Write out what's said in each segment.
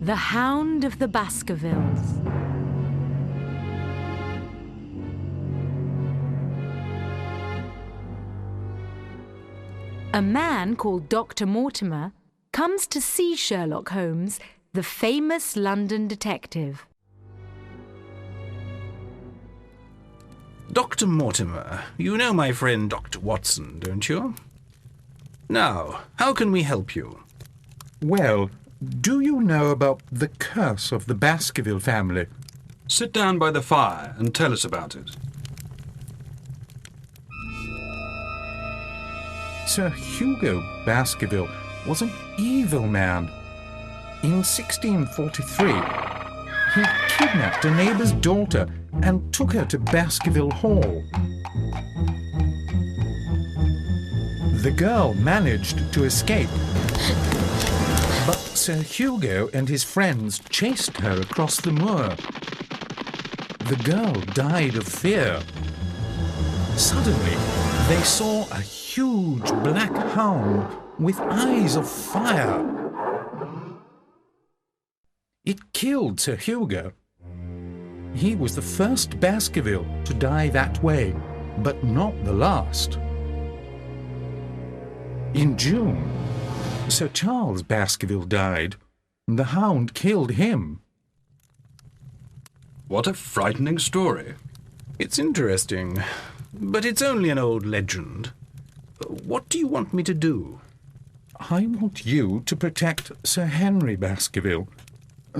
The Hound of the Baskervilles. A man called Dr. Mortimer comes to see Sherlock Holmes, the famous London detective. Dr. Mortimer, you know my friend Dr. Watson, don't you? Now, how can we help you? Well, do you know about the curse of the Baskerville family? Sit down by the fire and tell us about it. Sir Hugo Baskerville was an evil man. In 1643, he kidnapped a neighbour's daughter and took her to Baskerville Hall. The girl managed to escape, but Sir Hugo and his friends chased her across the moor. The girl died of fear. Suddenly, they saw a huge black hound with eyes of fire. It killed Sir Hugo. He was the first Baskerville to die that way, but not the last. In June, Sir Charles Baskerville died. The hound killed him. What a frightening story. It's interesting, but it's only an old legend. What do you want me to do? I want you to protect Sir Henry Baskerville.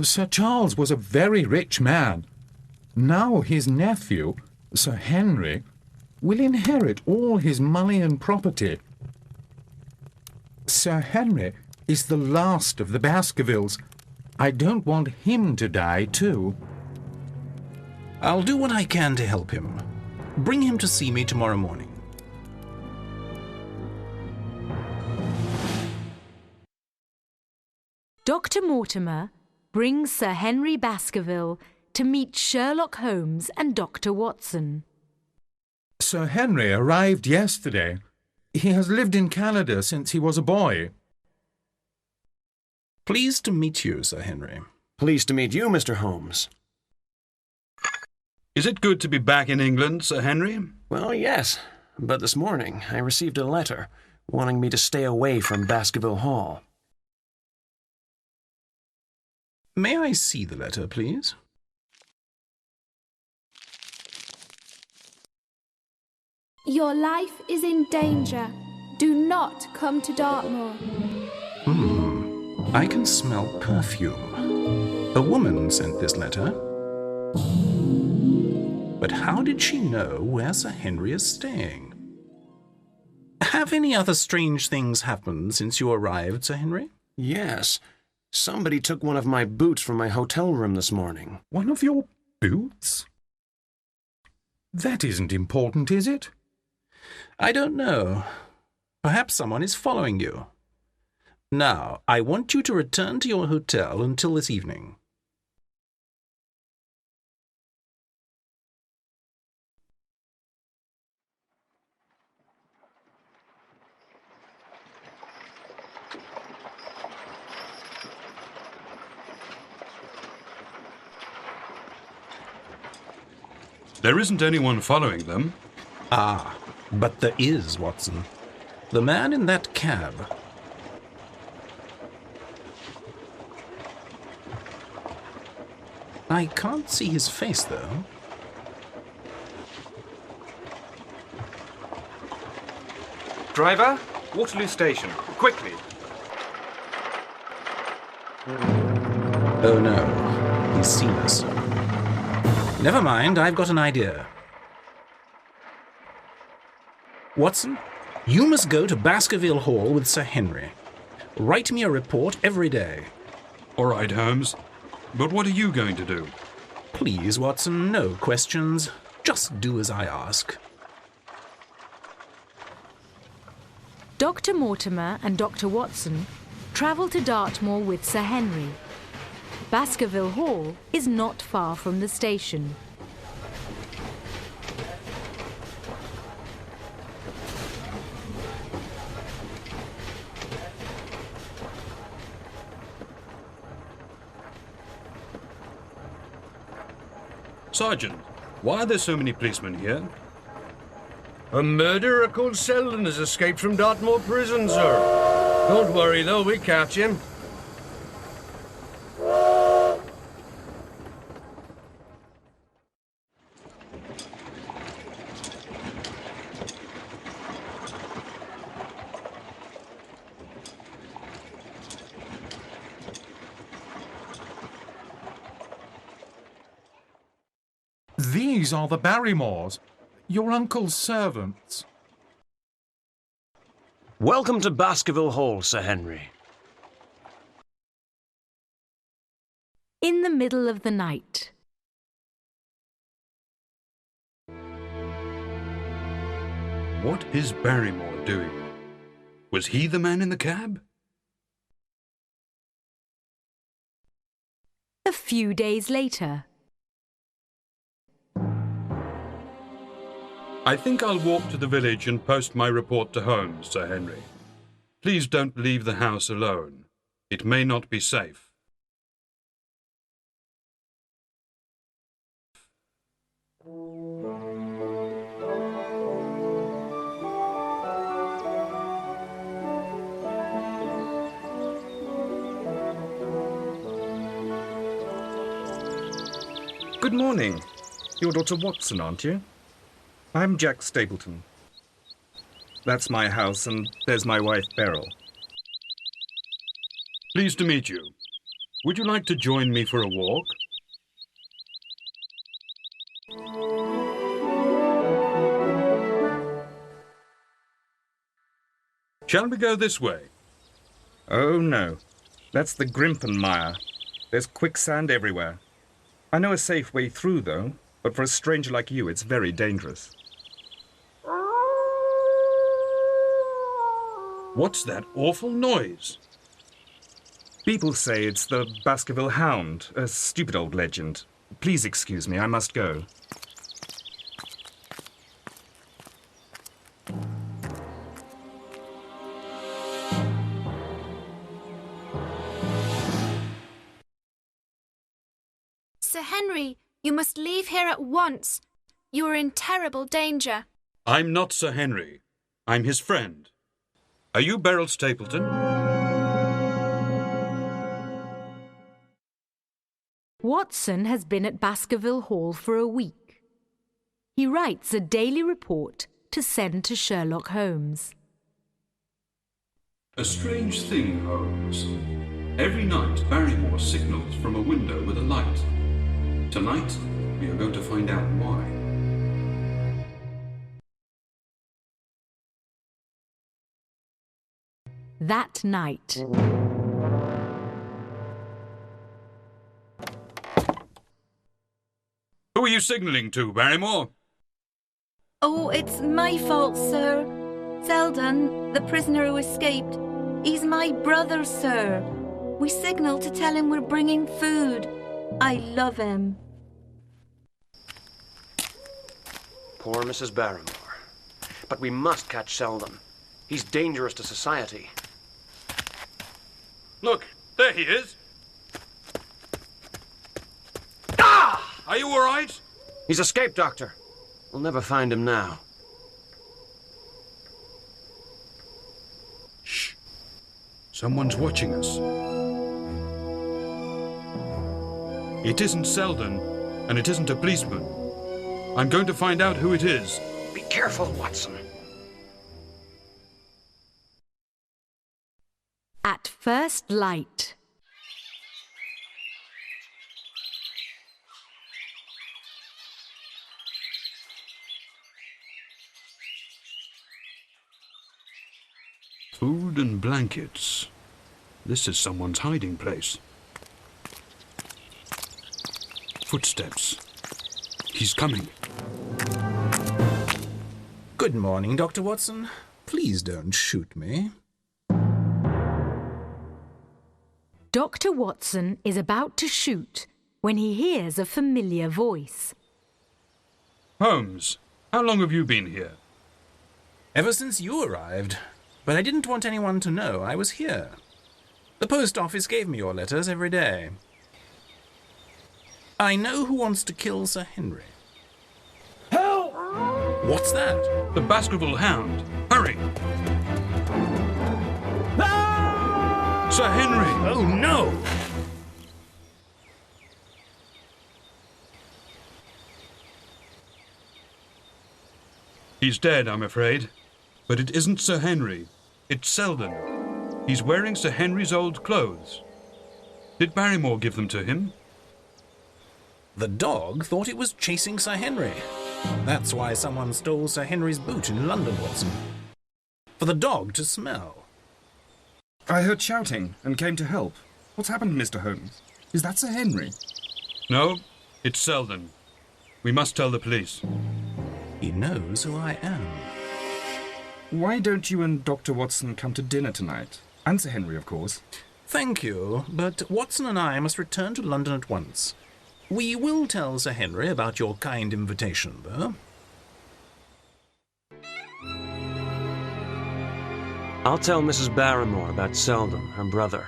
Sir Charles was a very rich man. Now his nephew, Sir Henry, will inherit all his money and property. Sir Henry is the last of the Baskervilles. I don't want him to die too. I'll do what I can to help him. Bring him to see me tomorrow morning. Dr. Mortimer brings Sir Henry Baskerville to meet Sherlock Holmes and Dr. Watson. Sir Henry arrived yesterday. He has lived in Canada since he was a boy. Pleased to meet you, Sir Henry. Pleased to meet you, Mr. Holmes. Is it good to be back in England, Sir Henry? Well, yes, but this morning I received a letter wanting me to stay away from Baskerville Hall. May I see the letter, please? Your life is in danger. Do not come to Dartmoor. I can smell perfume. A woman sent this letter. But how did she know where Sir Henry is staying? Have any other strange things happened since you arrived, Sir Henry? Yes, somebody took one of my boots from my hotel room this morning. One of your boots? That isn't important, is it? I don't know. Perhaps someone is following you. Now, I want you to return to your hotel until this evening. There isn't anyone following them. Ah, but there is, Watson. The man in that cab. I can't see his face, though. Driver, Waterloo Station, quickly. Oh no, he's seen us. Never mind, I've got an idea. Watson, you must go to Baskerville Hall with Sir Henry. Write me a report every day. All right, Holmes. But what are you going to do? Please, Watson, no questions. Just do as I ask. Dr. Mortimer and Dr. Watson travel to Dartmoor with Sir Henry. Baskerville Hall is not far from the station. Sergeant, why are there so many policemen here? A murderer called Selden has escaped from Dartmoor prison, sir. Don't worry, though, we catch him. These are the Barrymores, your uncle's servants. Welcome to Baskerville Hall, Sir Henry. In the middle of the night. What is Barrymore doing? Was he the man in the cab? A few days later. I think I'll walk to the village and post my report to Holmes, Sir Henry. Please don't leave the house alone. It may not be safe. Good morning. You're Dr. Watson, aren't you? I'm Jack Stapleton. That's my house, and there's my wife, Beryl. Pleased to meet you. Would you like to join me for a walk? Shall we go this way? Oh, no. That's the Grimpen Mire. There's quicksand everywhere. I know a safe way through, though, but for a stranger like you, it's very dangerous. What's that awful noise? People say it's the Baskerville Hound, a stupid old legend. Please excuse me, I must go. Sir Henry, you must leave here at once. You are in terrible danger. I'm not Sir Henry. I'm his friend. Are you Beryl Stapleton? Watson has been at Baskerville Hall for a week. He writes a daily report to send to Sherlock Holmes. A strange thing, Holmes. Every night, Barrymore signals from a window with a light. Tonight, we are going to find out why. That night. Who are you signalling to, Barrymore? Oh, it's my fault, sir. Selden, the prisoner who escaped. He's my brother, sir. We signalled to tell him we're bringing food. I love him. Poor Mrs. Barrymore. But we must catch Selden. He's dangerous to society. Look, there he is. Ah! Are you all right? He's escaped, Doctor. We'll never find him now. Shh. Someone's watching us. It isn't Selden, and it isn't a policeman. I'm going to find out who it is. Be careful, Watson. At first light. Food and blankets. This is someone's hiding place. Footsteps. He's coming. Good morning, Dr. Watson. Please don't shoot me. Dr. Watson is about to shoot when he hears a familiar voice. Holmes, how long have you been here? Ever since you arrived. But I didn't want anyone to know I was here. The post office gave me your letters every day. I know who wants to kill Sir Henry. Help! What's that? The Baskerville Hound. Hurry! Sir Henry! Oh, no! He's dead, I'm afraid. But it isn't Sir Henry. It's Selden. He's wearing Sir Henry's old clothes. Did Barrymore give them to him? The dog thought it was chasing Sir Henry. That's why someone stole Sir Henry's boot in London, Watson. For the dog to smell. I heard shouting and came to help. What's happened, Mr. Holmes? Is that Sir Henry? No, it's Selden. We must tell the police. He knows who I am. Why don't you and Dr. Watson come to dinner tonight? And Sir Henry, of course. Thank you, but Watson and I must return to London at once. We will tell Sir Henry about your kind invitation, though. I'll tell Mrs. Barrymore about Selden, her brother.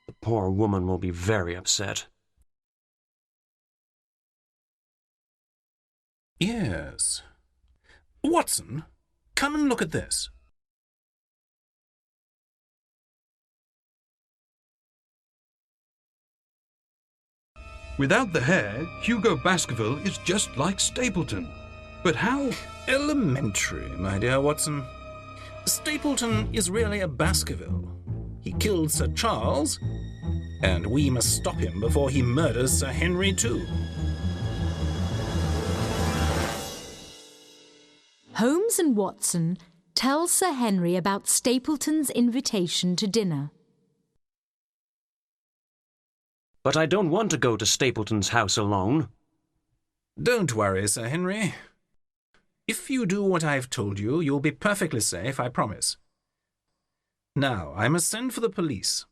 The poor woman will be very upset. Yes. Watson, come and look at this. Without the hair, Hugo Baskerville is just like Stapleton. But how? Elementary, my dear Watson. Stapleton is really a Baskerville. He killed Sir Charles, and we must stop him before he murders Sir Henry too. Holmes and Watson tell Sir Henry about Stapleton's invitation to dinner. But I don't want to go to Stapleton's house alone. Don't worry, Sir Henry. If you do what I've told you, you'll be perfectly safe, I promise. Now, I must send for the police.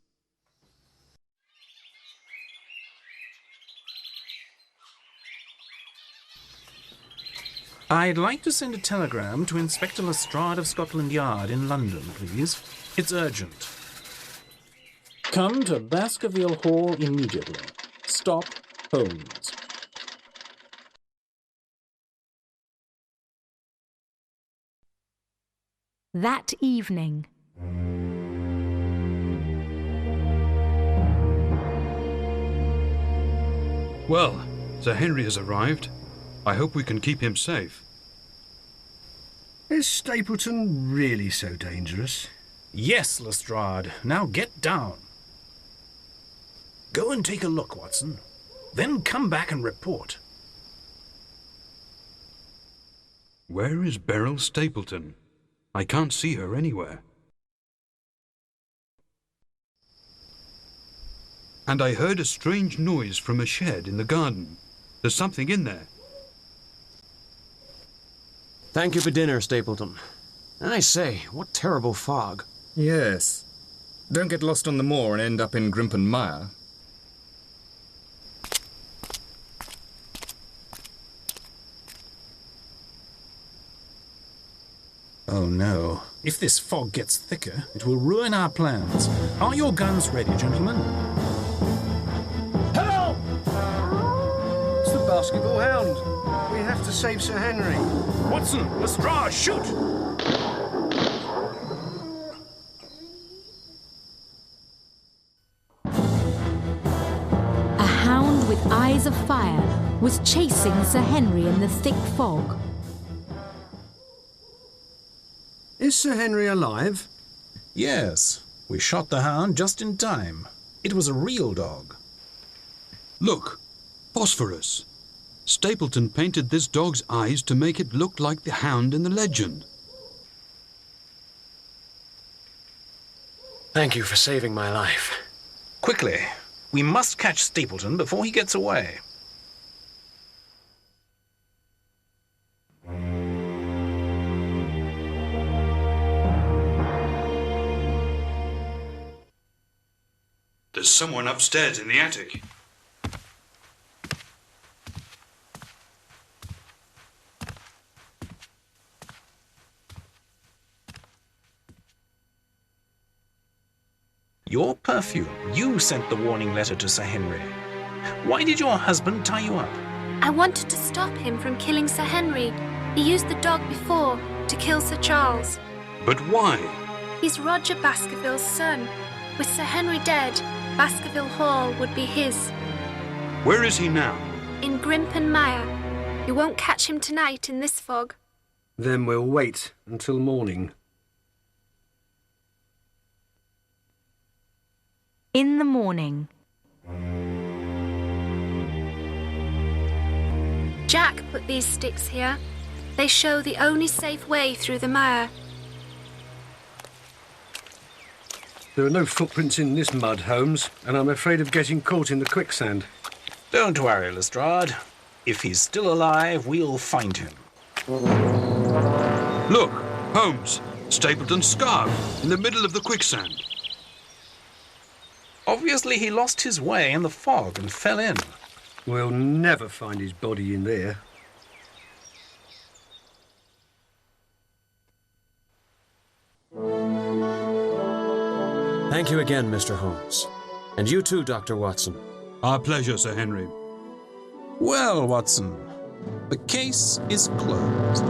I'd like to send a telegram to Inspector Lestrade of Scotland Yard in London, please. It's urgent. Come to Baskerville Hall immediately. Stop Holmes. That evening. Well, Sir Henry has arrived. I hope we can keep him safe. Is Stapleton really so dangerous? Yes, Lestrade. Now get down. Go and take a look, Watson. Then come back and report. Where is Beryl Stapleton? I can't see her anywhere. And I heard a strange noise from a shed in the garden. There's something in there. Thank you for dinner, Stapleton. I say, what terrible fog. Yes. Don't get lost on the moor and end up in Grimpen Mire. Oh no. If this fog gets thicker, it will ruin our plans. Are your guns ready, gentlemen? Help! It's the Baskerville Hound. We have to save Sir Henry. Watson, Lestrade, shoot! A hound with eyes of fire was chasing Sir Henry in the thick fog. Is Sir Henry alive? Yes. We shot the hound just in time. It was a real dog. Look, phosphorus. Stapleton painted this dog's eyes to make it look like the hound in the legend. Thank you for saving my life. Quickly. We must catch Stapleton before he gets away. There's someone upstairs in the attic. Your perfume. You sent the warning letter to Sir Henry. Why did your husband tie you up? I wanted to stop him from killing Sir Henry. He used the dog before to kill Sir Charles. But why? He's Roger Baskerville's son. With Sir Henry dead, Baskerville Hall would be his. Where is he now? In Grimpen Mire. You won't catch him tonight in this fog. Then we'll wait until morning. In the morning. Jack put these sticks here. They show the only safe way through the mire. There are no footprints in this mud, Holmes, and I'm afraid of getting caught in the quicksand. Don't worry, Lestrade. If he's still alive, we'll find him. Look, Holmes, Stapleton's scarf in the middle of the quicksand. Obviously, he lost his way in the fog and fell in. We'll never find his body in there. Thank you again, Mr. Holmes. And you too, Dr. Watson. Our pleasure, Sir Henry. Well, Watson, the case is closed.